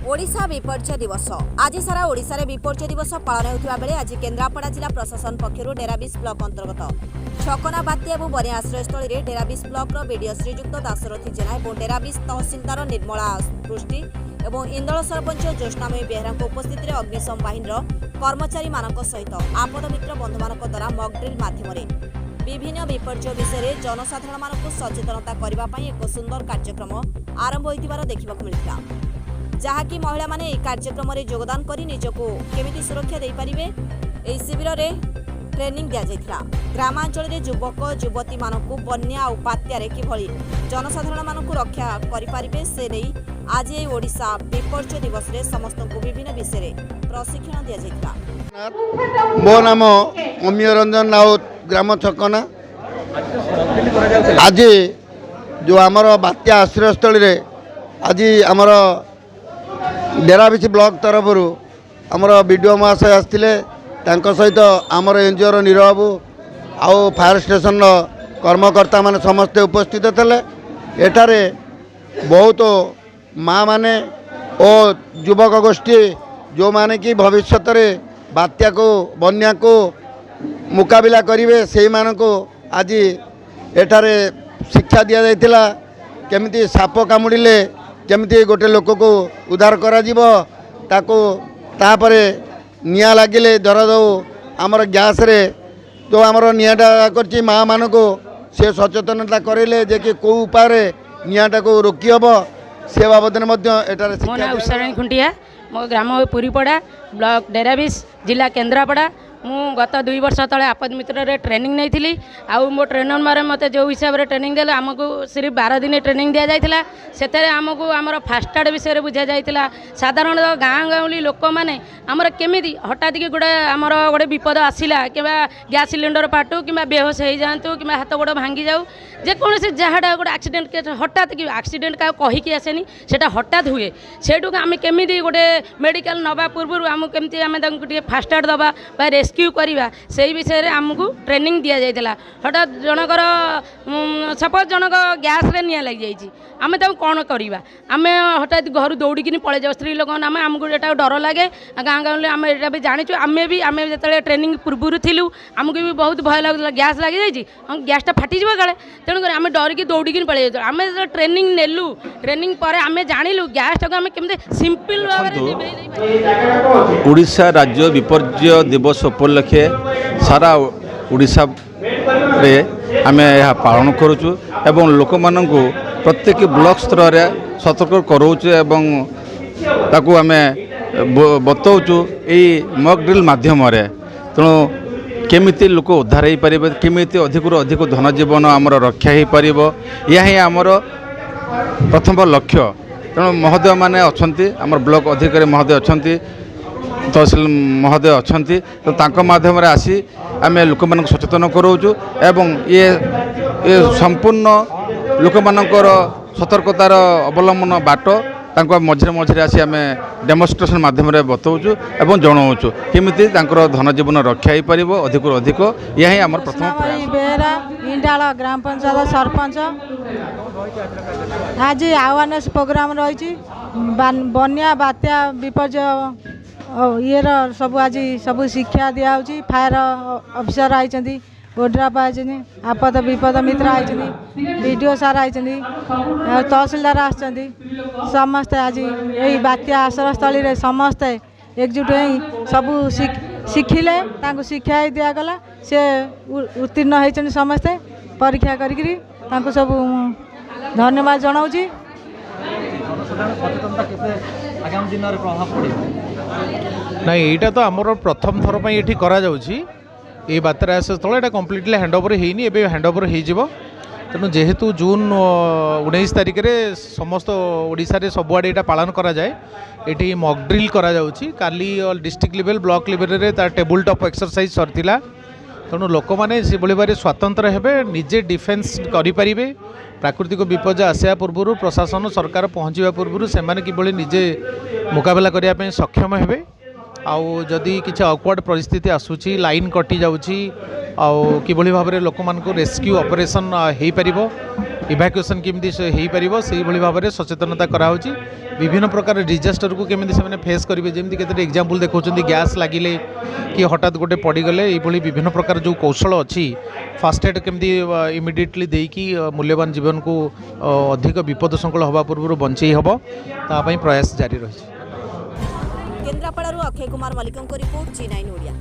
ओडिशा विपर्य दिवस आज सारा ओडिशा रे विपर्य दिवस पालन होता बेले आज केन्द्रापड़ा जिला प्रशासन पक्षर डेराबिस ब्लॉक अंतर्गत छकना बात्या और बन्या आश्रयस्थल में डेराबिस ब्लॉक विडीओ श्रीजुक्त दाशरथी जेना और डेराबिस तहसिलदार निर्मला पृष्टि और इंदल सरपंच ज्योत्नामयी बेहरा उपस्थित में अग्निशम बाहिनी कर्मचारी मान सहित आपद मित्र बंधु मान द्वारा मॉकड्रिल माध्यम विभिन्न विपर्य विषय जनसाधारण मानक सचेतनता करने एक सुंदर कार्यक्रम आरंभ होता देखा मिलता जहाँकि महिला माने यह कार्यक्रम में योगदान कर निजको केमिति सुरक्षा दे पारिबे एही शिविर में ट्रेनिंग दिया जायथिला। ग्रामांचल रे युवक युवती मानकु बन्या और बात्यारे किभଳି जनसाधारण मानकु रक्षा करि पारिबे से नहीं आज ये ओडिशा विपर्य दिवस रे समस्त को विभिन्न विषय रे प्रशिक्षण दिया जायथिला। मो नाम अमीय रंजन राउत ग्राम छकना। आज जो आमर बात्या आश्रयस्थल रे आज आमर डेराबिस ब्लॉक तरफ आमर विडीओ महाशय आसते सहित आमर एनजीओ नीरबाबू आउ फायर स्टेशन कर्मकर्ता माने समस्ते उपस्थित थे। एठारे बहुत माँ माने और युवक गोष्ठी जो माने कि भविष्य में बात्या को बन्या को मुकाबिला करेंगे से मानक आज एठारे शिक्षा दि जाइथिला केमिति साप कामुड़िले केमिति गोटे लोक को उद्धार करा जीवो ताको तापरे निया लागिले धर दो आमर गैस रे जो आमर नियाटा करछि माँ मानक से सचेतनता करेले जे कि को उपाय नियाटा को रोकी हबो से बाबद एटारे शिक्षा उषाराणी खुंटिया मो ग्राम पुरीपड़ा ब्लॉक डेराबिस जिला केन्द्रापड़ा मु गत 2 वर्ष तले आपद मित्र रे ट्रेनिंग नहीं थी आउ मो ट्रेनर मारे मते जो हिसाब रे ट्रेनिंग देला हमको सिर्फ 12 दिन ट्रेनिंग दिया जाइथिला। सेतरे हमको हमर फास्ट एड विषय रे बुझा जाइथिला। साधारण गाँ गाँवली लोक माने हमर केमिति हठात के गोटे हमर गोटे विपद आसिला किबा गैस सिलिंडर पाटू किबा बेहोश हो जातु किबा हाथ गोड़ भांगी जाऊ जे कौन से जहाटा गोटे एक्सीडेंट के हठात कि एक्सीडेंट का कही कि आसेनी सेटा हठात हुए सेटू आम केमिति गोटे मेडिकल नवा पूर्व आम केमिति आम फास्ट एड दबा बा रेस्क्यू करवा से विषय में आमको ट्रेनिंग दि जाइए। हठात जनकर सपोज जनक गैस रे निया लग जाइए आम कौन करवा आम हठात घर दौड़िकी पलि जाऊ स्त्री लोक आमको यहाँ डर लगे गाँ गाँव आम यहाँ भी जाचु आम जो ट्रेनिंग पूर्व थिलु आमको भी बहुत भय लगुला गैस लग जाइए गैसटा फाटिज काले तेणुक आम डरिकी दौड़िकी पलि जाऊ आम जो ट्रेनिंग नेलु ट्रेनिंग पर आम जानलु गैस टाक आम केमती सिंपल भाव ओडिशा राज्य विपर्य दिवस उपलक्षे सारा ओडिशा रे आमे यह पालन करुचु एवं लोक माननकु प्रत्येक ब्लॉक स्तर रे सतर्क कराउचु एवं ताकू आमे बतौचु एई मॉक ड्रिल माध्यम रे तेणु केमिति लोक उद्धार हो पारे केमिति अधिक अधिक धन जीवन आमर रक्षा हो पार या ही आमर प्रथम लक्ष्य। तेणु महोदय माने अछंती आमर ब्लॉक अधिकारी महोदय अछंती तहसील महोदय अछंती तो तांको माध्यम रे आसी आमे लोक मानक सचेतन कराउचु एवं ये संपूर्ण लोक मानकर सतर्कतार अवलंबन बाट तांको मझे मझे आसी आमे डेमोन्स्ट्रेशन माध्यम रे बतौचु एवं जणाउचु केमिति तांकर धन जीवन रक्षा हो पारिबो अधिक अधिक यही आमर प्रथम प्रयास। बेहरा इंडाल ग्राम पंचायत सरपंच आज अवेयरनेस प्रोग्राम रही बन्या बात्या विपर्य ये सब आज सब शिक्षा दिया फायर ऑफिसर आई ओड्राफ आई आपद विपद मित्र आई वीडियो सार आई तहसीलदार आसते समस्ते आज यही बात्या आश्रयस्थली रे समस्ते एकजुट हो सब शिखिले शिक्षा दिगला से उत्तीर्ण होती समस्ते परीक्षा करी सब धन्यवाद जनाऊँगी। ना यहाँ तो आमर प्रथम थर पर ये करा ये बात्या आश्रयस्थल यहाँ कम्प्लीटली हैंडओवर होनी ए हैंडओवर हो तेणु जेहेतु जून 19 तारिख में समस्त ओडिशा रे सबुआड़े यहाँ पालन करा जाए ये मॉक ड्रिल करा जाउछि काली डिस्ट्रिक्ट लेवल ब्लॉक लेवल रे तार टेबल टॉप एक्सरसाइज सरथिला तेणु लोक मैंने से भाव स्वतंत्र हेबे निजे डिफेन्स करें प्राकृतिक विपर्य आसा पूर्व प्रशासन सरकार पहुँचवा पूर्व से कि निजे मुकाबला करने सक्षम हेबे आउ जदि किसी ऑकवर्ड परिस्थिति आसूची लाइन कटि जाउची आउ किभली भाव में लोक मान रेस्क्यू ऑपरेशन हो पारिबो इभाक्युएसन केमी हो से भाव में सचेतनता कराऊँगी विभिन्न प्रकार डिजास्टर को केमी से फेस करेंगे जमी केते एग्जांपल देखा गैस लगिले कि हठात गोटे पड़गले ये विभिन्न प्रकार जो कौशल अच्छी फास्ट एड केमी इमिडिएटली देकी मूल्यवान जीवन को अधिक विपद संकुल हवा पूर्व बंचई हम तापाई प्रयास जारी रही। केन्द्रापड़ारू अक्षय कुमार मल्लिकଙ୍କ रिपोर्ट G9 ओडिया।